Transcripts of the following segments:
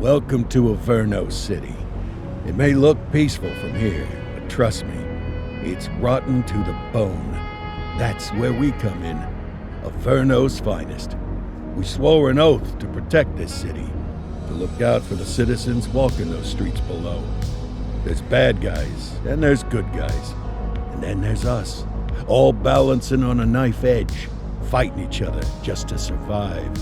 Welcome to Averno City. It may look peaceful from here, but trust me, it's rotten to the bone. That's where we come in, Averno's finest. We swore an oath to protect this city, to look out for the citizens walking those streets below. There's bad guys, and there's good guys. And then there's us, all balancing on a knife edge, fighting each other just to survive.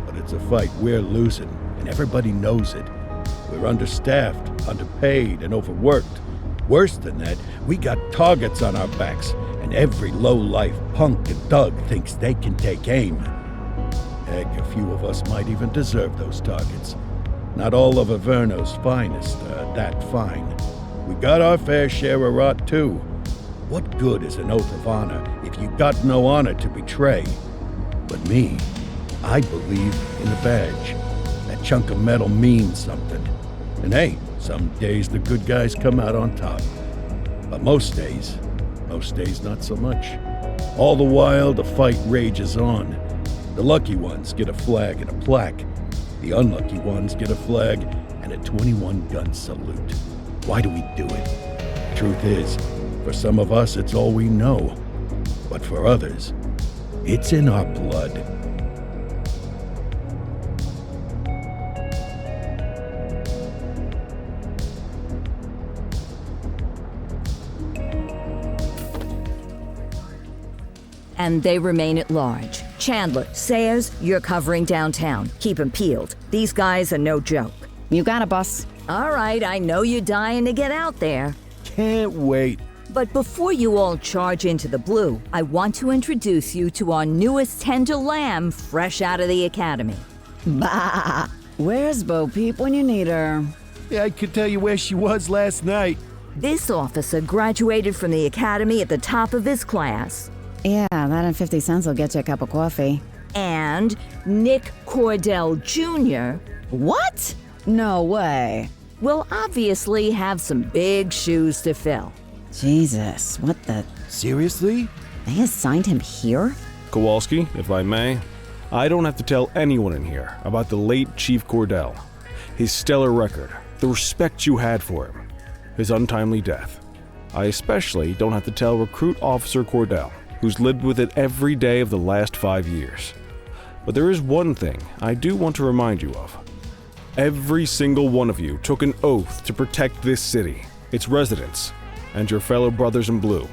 But it's a fight we're losing, and everybody knows it. We're understaffed, underpaid, and overworked. Worse than that, we got targets on our backs, and every low-life punk and thug thinks they can take aim. Heck, a few of us might even deserve those targets. Not all of Averno's finest are that fine. We got our fair share of rot, too. What good is an oath of honor if you got no honor to betray? But me, I believe in the badge. That chunk of metal means something. And hey, some days the good guys come out on top. But most days not so much. All the while, the fight rages on. The lucky ones get a flag and a plaque. The unlucky ones get a flag and a 21-gun salute. Why do we do it? Truth is, for some of us, it's all we know. But for others, it's in our blood. And they remain at large. Chandler, Sayers, you're covering downtown. Keep 'em peeled. These guys are no joke. You got it, boss. All right, I know you're dying to get out there. Can't wait. But before you all charge into the blue, I want to introduce you to our newest tender lamb fresh out of the academy. Bah! Where's Bo Peep when you need her? Yeah, I could tell you where she was last night. This officer graduated from the academy at the top of his class. Yeah, that and 50 cents will get you a cup of coffee. And Nick Cordell Jr. What? No way. will obviously have some big shoes to fill. Jesus, what the... Seriously? They assigned him here? Kowalski, if I may, I don't have to tell anyone in here about the late Chief Cordell, his stellar record, the respect you had for him, his untimely death. I especially don't have to tell Recruit Officer Cordell, who's lived with it every day of the last 5 years. But there is one thing I do want to remind you of. Every single one of you took an oath to protect this city, its residents, and your fellow brothers in blue.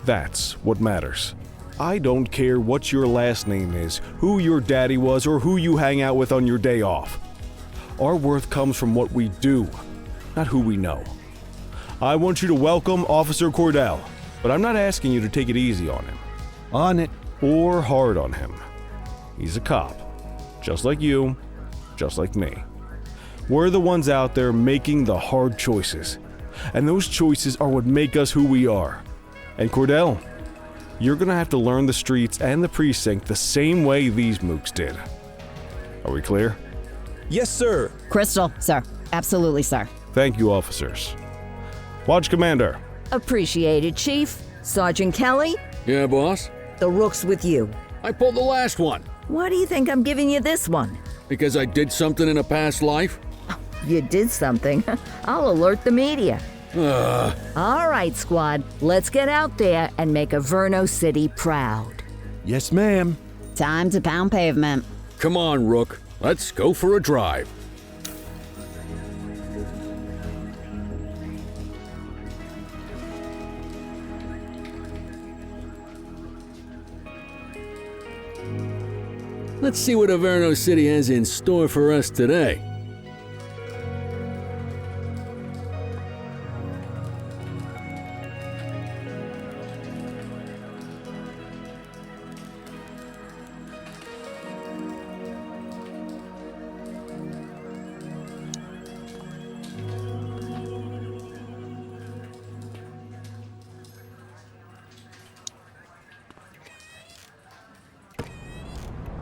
That's what matters. I don't care what your last name is, who your daddy was, or who you hang out with on your day off. Our worth comes from what we do, not who we know. I want you to welcome Officer Cordell, but I'm not asking you to take it easy on him. On it. Or hard on him. He's a cop, just like you, just like me. We're the ones out there making the hard choices, and those choices are what make us who we are. And Cordell, you're gonna have to learn the streets and the precinct the same way these mooks did. Are we clear? Yes, sir. Crystal, sir. Absolutely, sir. Thank you, officers. Watch Commander. Appreciated, Chief. Sergeant Kelly, Yeah, boss? the rook's with you. I pulled the last one. Why do you think I'm giving you this one? Because I did something in a past life? You did something. I'll alert the media. All right, squad. Let's get out there and make Averno City proud. Yes, ma'am. Time to pound pavement. Come on, Rook. Let's go for a drive. Let's see what Averno City has in store for us today.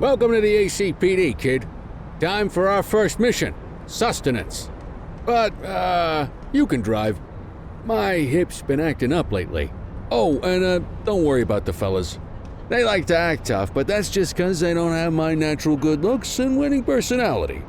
Welcome to the ACPD, kid. Time for our first mission, sustenance. But, you can drive. My hip's been acting up lately. Oh, and, don't worry about the fellas. They like to act tough, but that's just 'cause they don't have my natural good looks and winning personality.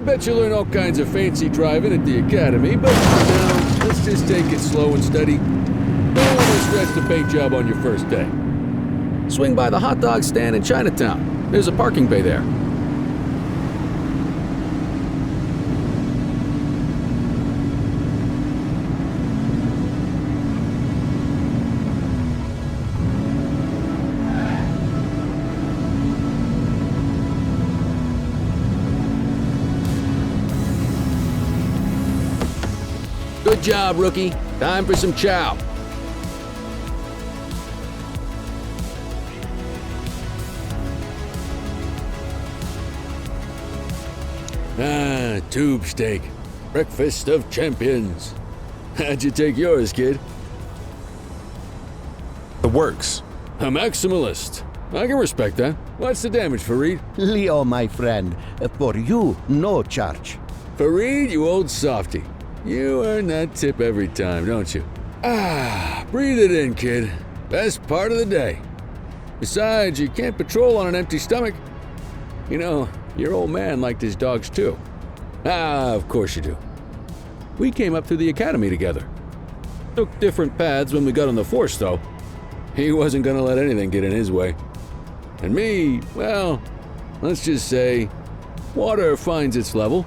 bet you learn all kinds of fancy driving at the academy, but for now, let's just take it slow and steady. Don't want to stress the paint job on your first day. Swing by the hot dog stand in Chinatown. There's a parking bay there. Good job, rookie. Time for some chow. Ah, tube steak. Breakfast of champions. How'd you take yours, kid? The works. A maximalist. I can respect that. What's the damage, Fareed? Leo, my friend, for you, no charge. Fareed, you old softy. You earn that tip every time, don't you? Ah, breathe it in, kid. Best part of the day. Besides, you can't patrol on an empty stomach. You know, your old man liked his dogs too. Ah, of course you do. We came up through the academy together. Took different paths when we got on the force, though. He wasn't gonna let anything get in his way. And me, well, let's just say, water finds its level.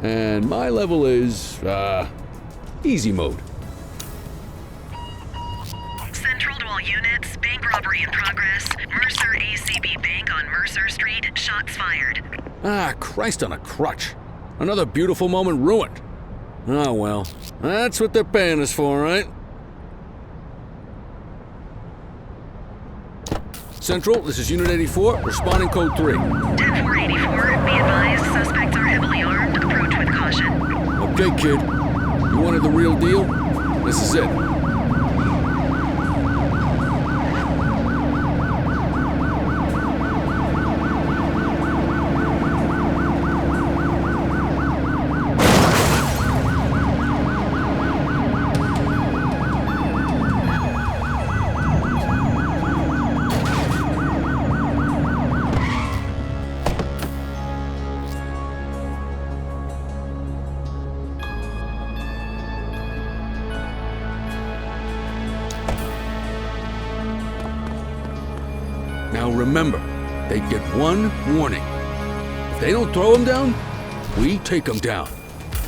And my level is, easy mode. Central to all units, bank robbery in progress. Mercer ACB Bank on Mercer Street, shots fired. Ah, Christ on a crutch. Another beautiful moment ruined. Oh well, that's what they're paying us for, right? Central, this is Unit 84, responding code 3. 10-484, be advised, suspects are heavily armed, approach with caution. Okay, kid. You wanted the real deal? This is it. Now remember, they get one warning. If they don't throw them down, we take them down.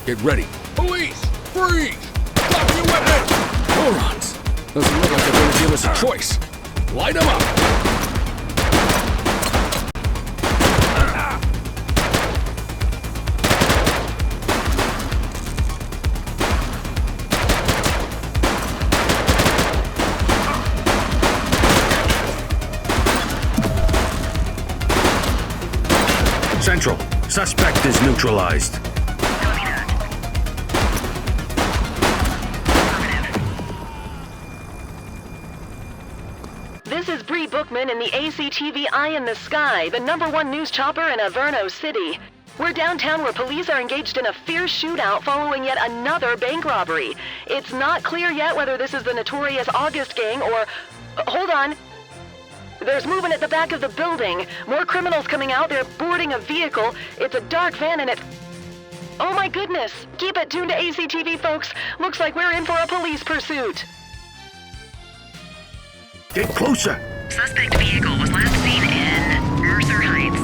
Get ready. Police! Freeze! Drop your weapons! Morons! Doesn't look like they're going to give us a choice. Light them up! Central, suspect is neutralized. Copy that. Affirmative. This is Bree Bookman in the ACTV Eye in the Sky, the #1 news chopper in Averno City. We're downtown where police are engaged in a fierce shootout following yet another bank robbery. It's not clear yet whether this is the notorious August gang or... hold on. There's movement at the back of the building. More criminals coming out. They're boarding a vehicle. It's a dark van and it's... oh my goodness! Keep it tuned to ACTV, folks. Looks like we're in for a police pursuit. Get closer. Suspect vehicle was last seen in Mercer Heights.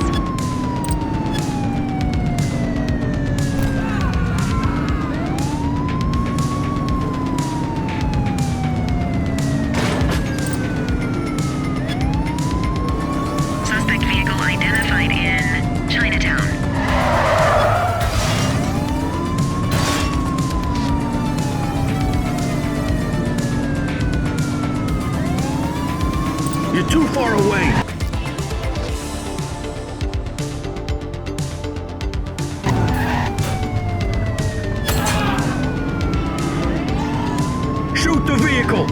Suspect vehicle identified in Chinatown. You're too far away. Shoot the vehicle.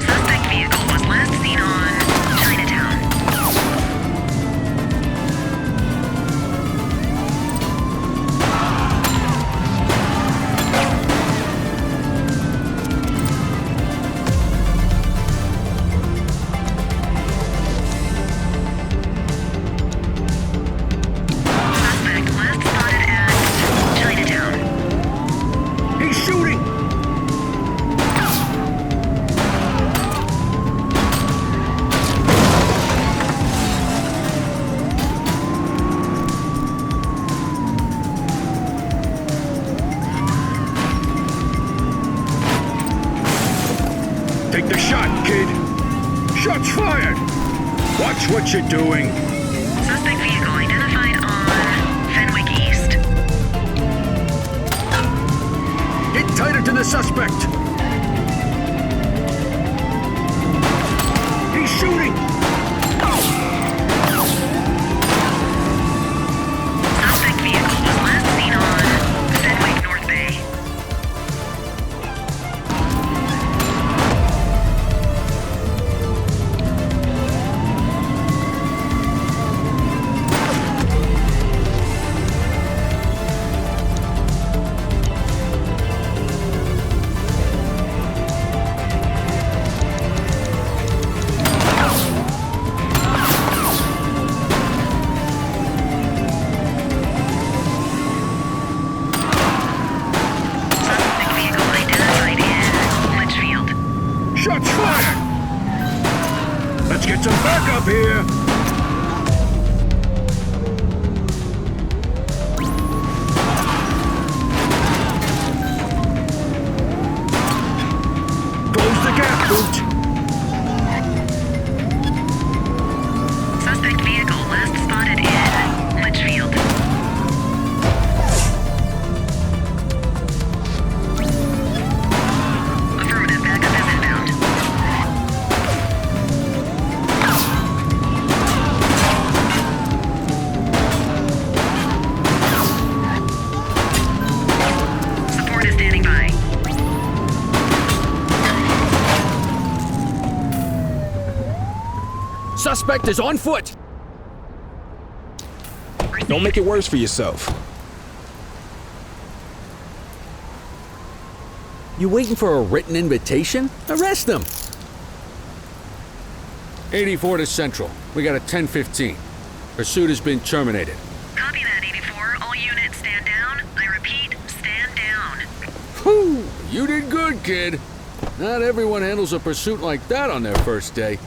Suspect vehicle was last seen on Chinatown. Take the shot, kid. Shots fired. Watch what you're doing. Suspect vehicle identified on Fenwick East. Get tighter to the suspect. He's shooting. Suspect vehicle was last seen on Fenwick North Bay. Suspect vehicle identified in Litchfield. Shots fired. Let's get some backup here. Close the gap, Boot. Suspect vehicle last spotted in Litchfield. Affirmative, backup is inbound. Support is standing by. Suspect is on foot. Don't make it worse for yourself. You waiting for a written invitation? Arrest him. 84 to Central. We got a 10:15. Pursuit has been terminated. Copy that, 84. All units stand down. I repeat, stand down. Whew! You did good, kid. Not everyone handles a pursuit like that on their first day.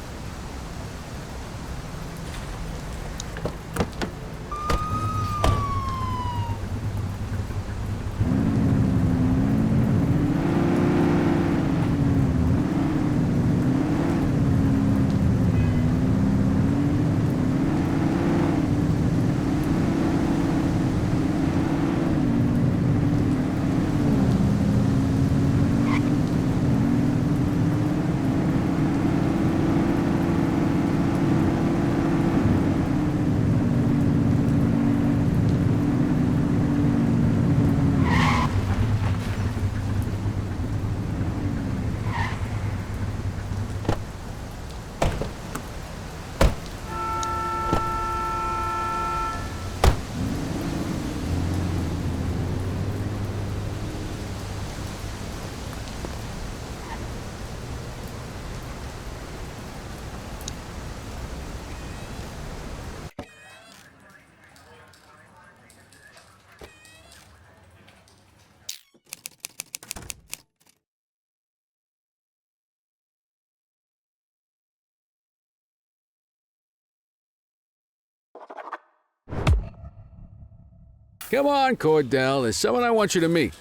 Come on, Cordell. There's someone I want you to meet.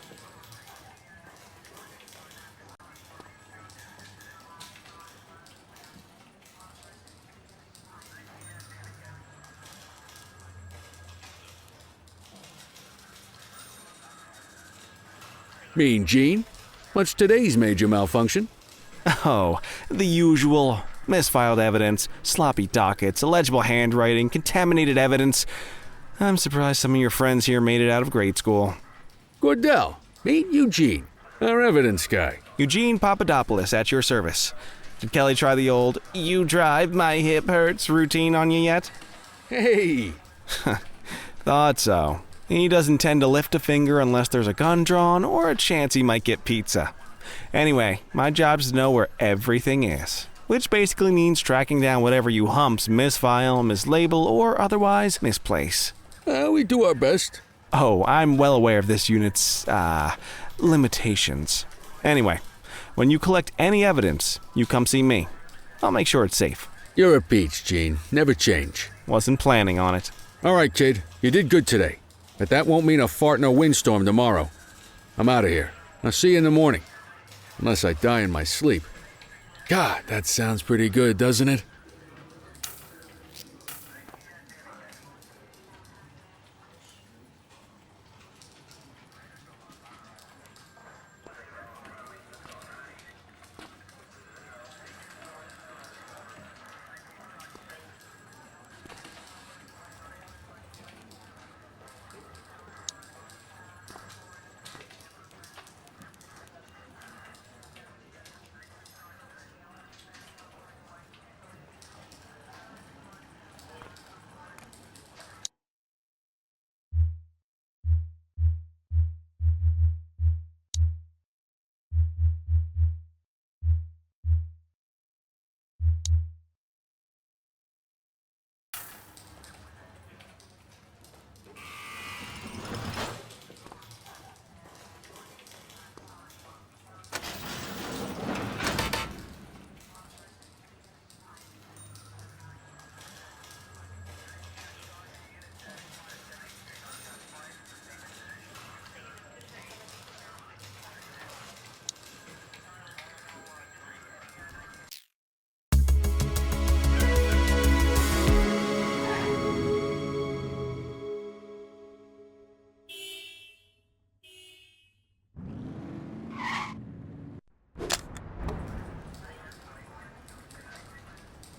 Mean Gene? What's today's major malfunction? Oh, the usual. Misfiled evidence, sloppy dockets, illegible handwriting, contaminated evidence. I'm surprised some of your friends here made it out of grade school. Cordell, meet Eugene, our evidence guy. Eugene Papadopoulos at your service. Did Kelly try the old "you drive, my hip hurts" routine on you yet? Hey! Thought so. He doesn't tend to lift a finger unless there's a gun drawn or a chance he might get pizza. Anyway, my job's to know where everything is, which basically means tracking down whatever you humps misfile, mislabel, or otherwise misplace. We do our best. Oh, I'm well aware of this unit's, limitations. Anyway, when you collect any evidence, you come see me. I'll make sure it's safe. You're a peach, Gene. Never change. Wasn't planning on it. All right, kid. You did good today. But that won't mean a fart in a windstorm tomorrow. I'm out of here. I'll see you in the morning. Unless I die in my sleep. God, that sounds pretty good, doesn't it?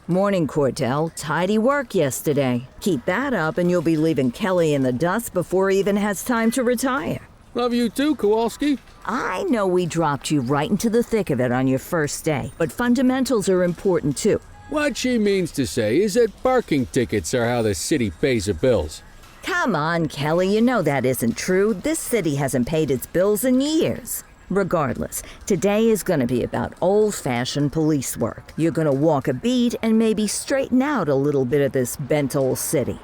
Morning, Cordell. Tidy work yesterday. Keep that up and you'll be leaving Kelly in the dust before he even has time to retire. Love you too, Kowalski. I know we dropped you right into the thick of it on your first day, but fundamentals are important too. What she means to say is that parking tickets are how the city pays her bills. Come on, Kelly, you know that isn't true. This city hasn't paid its bills in years. Regardless, today is going to be about old-fashioned police work. You're going to walk a beat and maybe straighten out a little bit of this bent old city.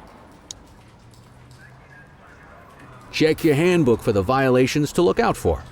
Check your handbook for the violations to look out for.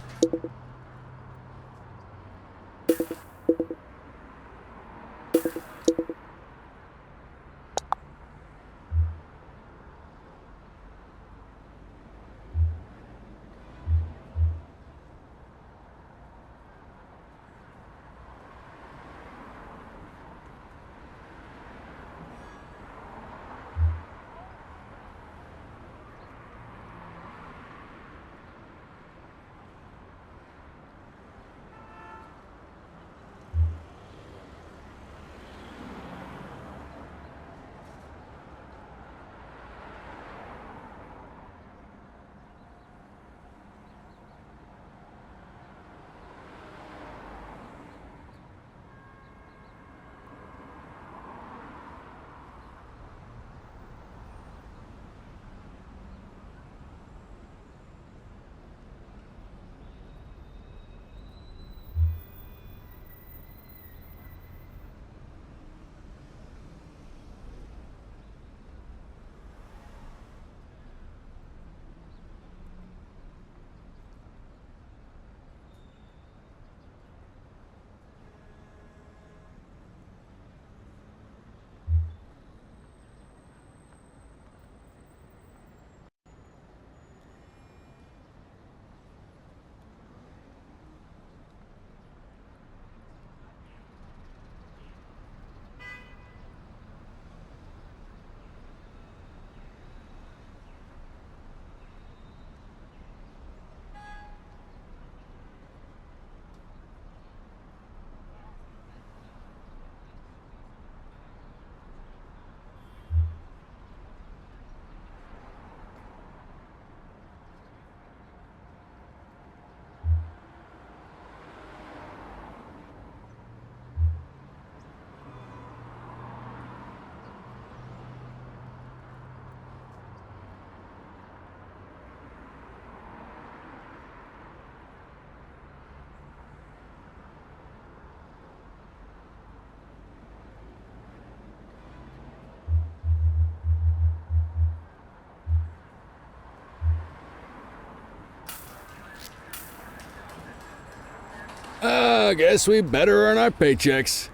I guess we better earn our paychecks.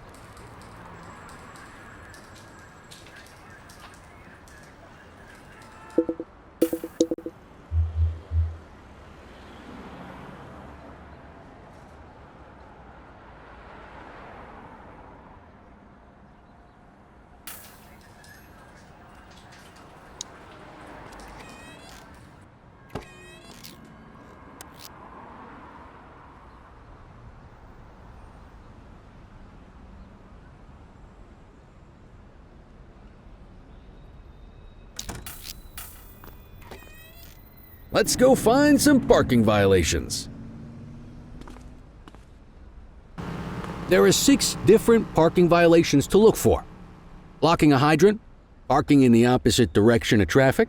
let's go find some parking violations. There are 6 different parking violations to look for. Blocking a hydrant, parking in the opposite direction of traffic,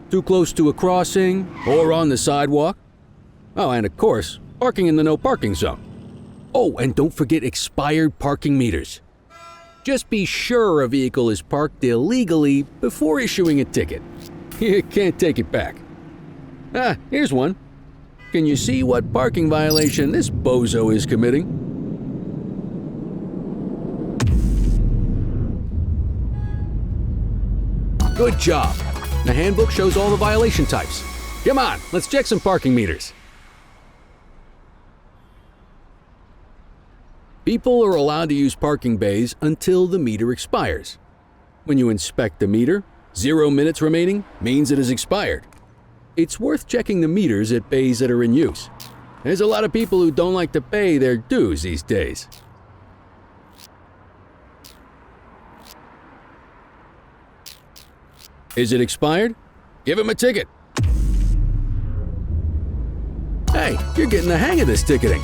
too close to a crossing or on the sidewalk. Oh, and of course, parking in the no parking zone. Oh, and don't forget expired parking meters. Just be sure a vehicle is parked illegally before issuing a ticket. You can't take it back. Ah, here's one. Can you see what parking violation this bozo is committing? Good job. The handbook shows all the violation types. Come on, let's check some parking meters. People are allowed to use parking bays until the meter expires. When you inspect the meter, 0 minutes remaining means it has expired. It's worth checking the meters at bays that are in use. There's a lot of people who don't like to pay their dues these days. Is it expired? Give him a ticket. Hey, you're getting the hang of this ticketing.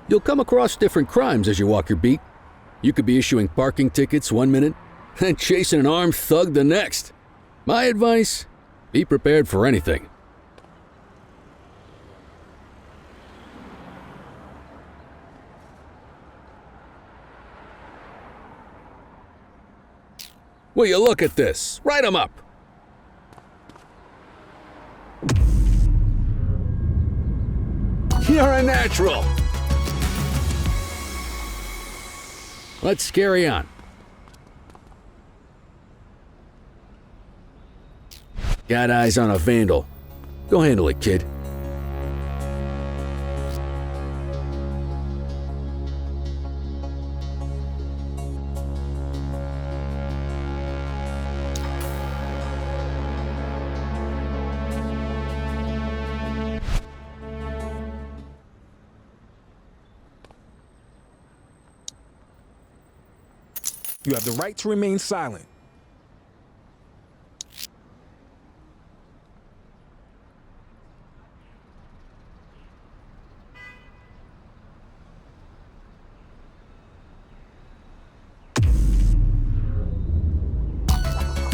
You'll come across different crimes as you walk your beat. You could be issuing parking tickets 1 minute and chasing an armed thug the next. My advice, be prepared for anything. Will you look at this? Write 'em up. You're a natural. Let's carry on. Got eyes on a vandal. Go handle it, kid. You have the right to remain silent.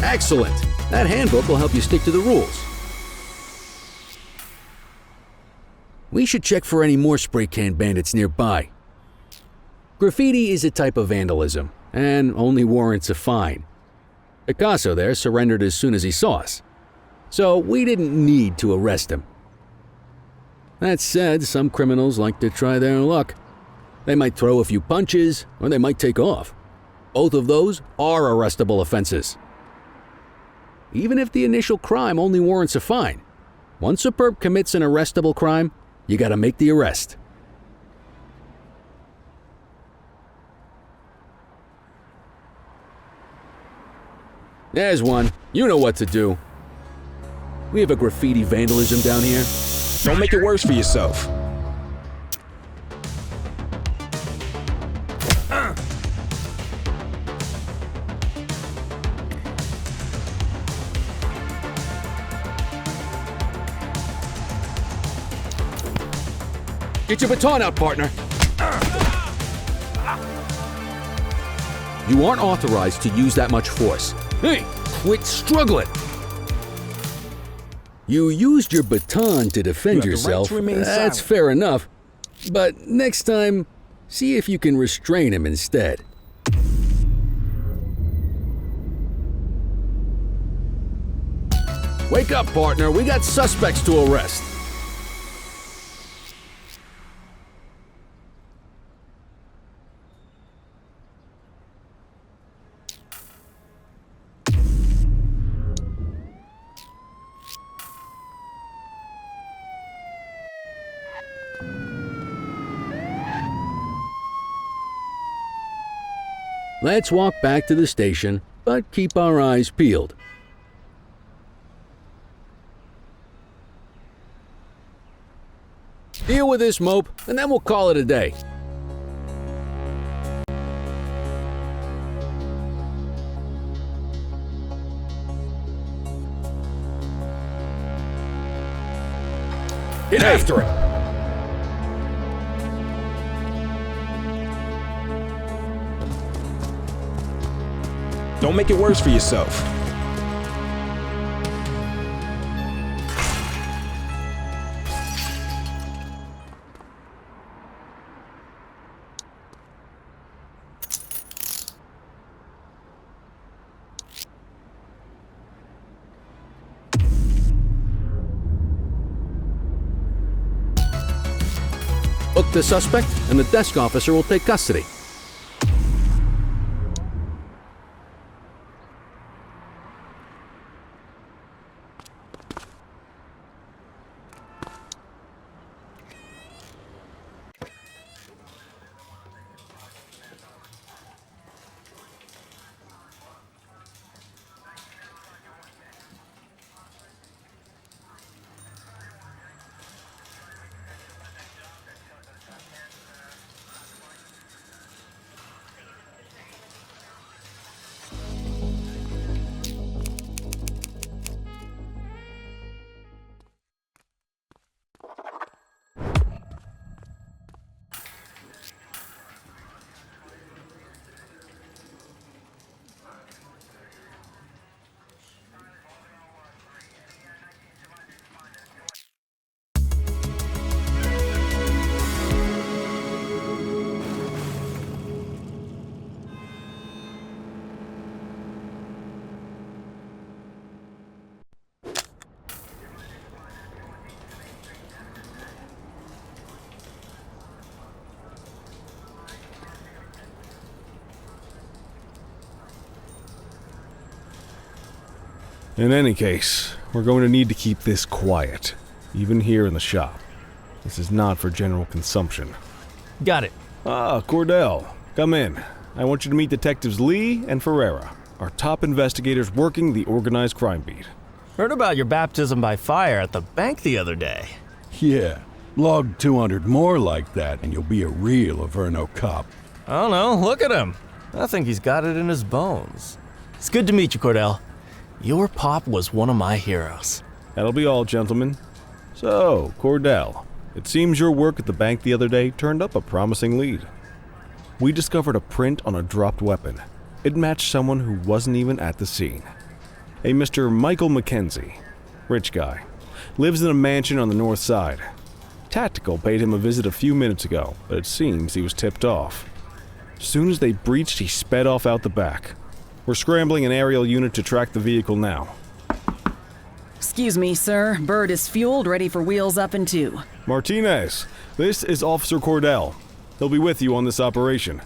Excellent! That handbook will help you stick to the rules. We should check for any more spray can bandits nearby. Graffiti is a type of vandalism, and only warrants a fine. Picasso there surrendered as soon as he saw us, so we didn't need to arrest him. That said, some criminals like to try their luck. They might throw a few punches, or they might take off. Both of those are arrestable offenses. Even if the initial crime only warrants a fine, once a perp commits an arrestable crime, you gotta make the arrest. There's one. You know what to do. We have a graffiti vandalism down here. Don't make it worse for yourself. Get your baton out, partner. You aren't authorized to use that much force. Hey, quit struggling. You used your baton to defend yourself. That's fair enough. But next time, see if you can restrain him instead. Wake up, partner. We got suspects to arrest. Let's walk back to the station, but keep our eyes peeled. Deal with this mope, and then we'll call it a day. Get after him! Don't make it worse for yourself. Book the suspect, and the desk officer will take custody. In any case, we're going to need to keep this quiet, even here in the shop. This is not for general consumption. Got it. Ah, Cordell, come in. I want you to meet Detectives Lee and Ferreira, our top investigators working the organized crime beat. Heard about your baptism by fire at the bank the other day. Yeah, log 200 more like that and you'll be a real Averno cop. I don't know, look at him. I think he's got it in his bones. It's good to meet you, Cordell. Your pop was one of my heroes. That'll be all, gentlemen. So, Cordell, it seems your work at the bank the other day turned up a promising lead. We discovered a print on a dropped weapon. It matched someone who wasn't even at the scene. A Mr. Michael McKenzie, rich guy, lives in a mansion on the north side. Tactical paid him a visit a few minutes ago, but it seems he was tipped off. As soon as they breached, he sped off out the back. We're scrambling an aerial unit to track the vehicle now. Excuse me, sir. Bird is fueled, ready for wheels up in 2. Martinez, this is Officer Cordell. He'll be with you on this operation.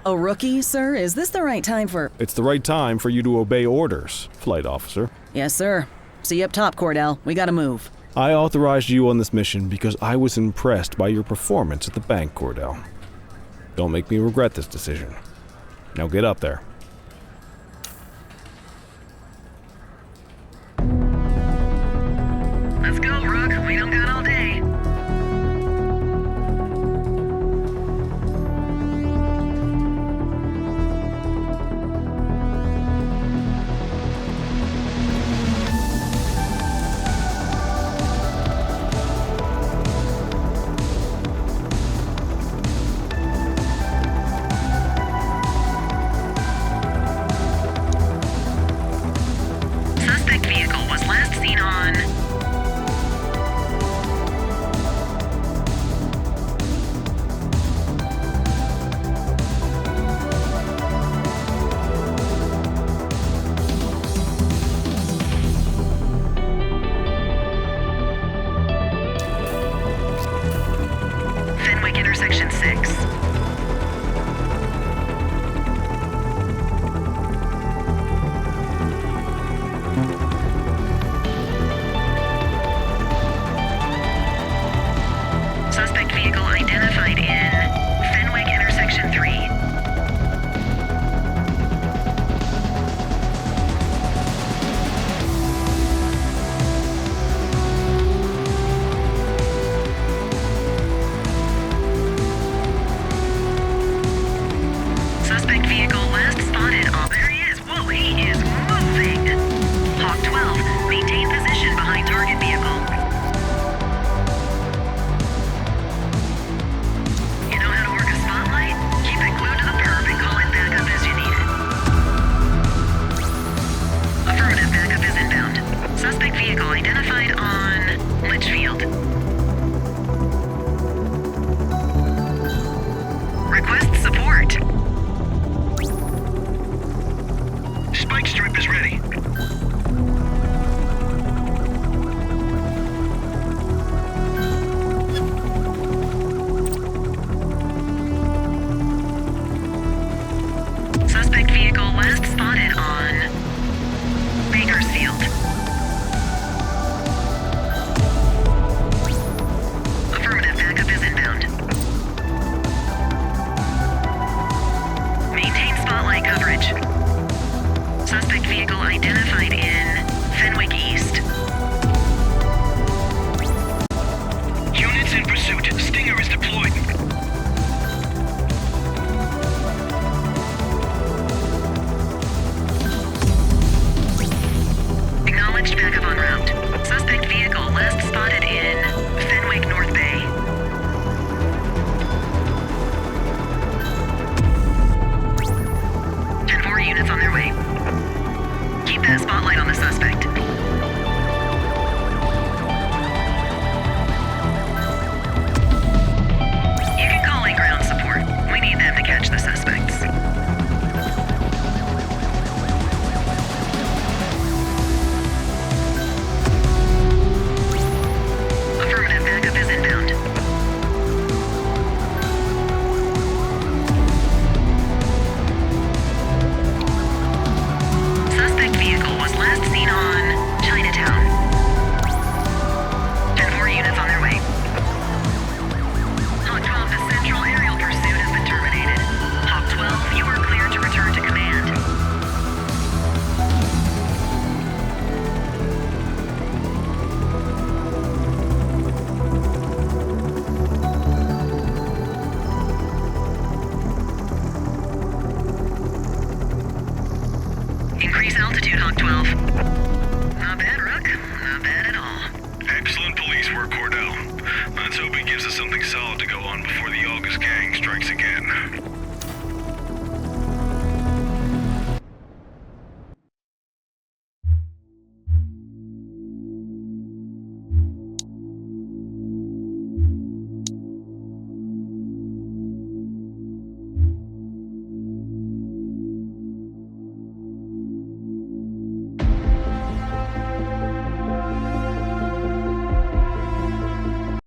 A rookie, sir? Is this the right time for... It's the right time for you to obey orders, Flight Officer. Yes, sir. See you up top, Cordell. We gotta move. I authorized you on this mission because I was impressed by your performance at the bank, Cordell. Don't make me regret this decision. Now get up there. Let's go, Rook. We don't got all day. vehicle identified on Litchfield. Request support. Spike strip is ready. Suspect vehicle last spotted on Bakersfield. Affirmative, backup is inbound. Maintain spotlight coverage. Suspect vehicle identified in Fenwick East. Units in pursuit. Stinger is deployed. Acknowledged, backup en route. Suspect vehicle last spotted in Fenwick North Bay. Units on their way. Keep that spotlight on the suspect. You can call in ground support. We need them to catch the suspects. Affirmative, backup is inbound. Suspect vehicle was last seen on Chinatown. 10-4 units on their way. Hawk 12, the central aerial pursuit has been terminated. Hawk 12, you are cleared to return to command. Increase altitude, Hawk 12. Not bad, Rook. Not bad at all. Excellent police work, Cordell. Let's hope it gives us something solid to go on before the August gang strikes again.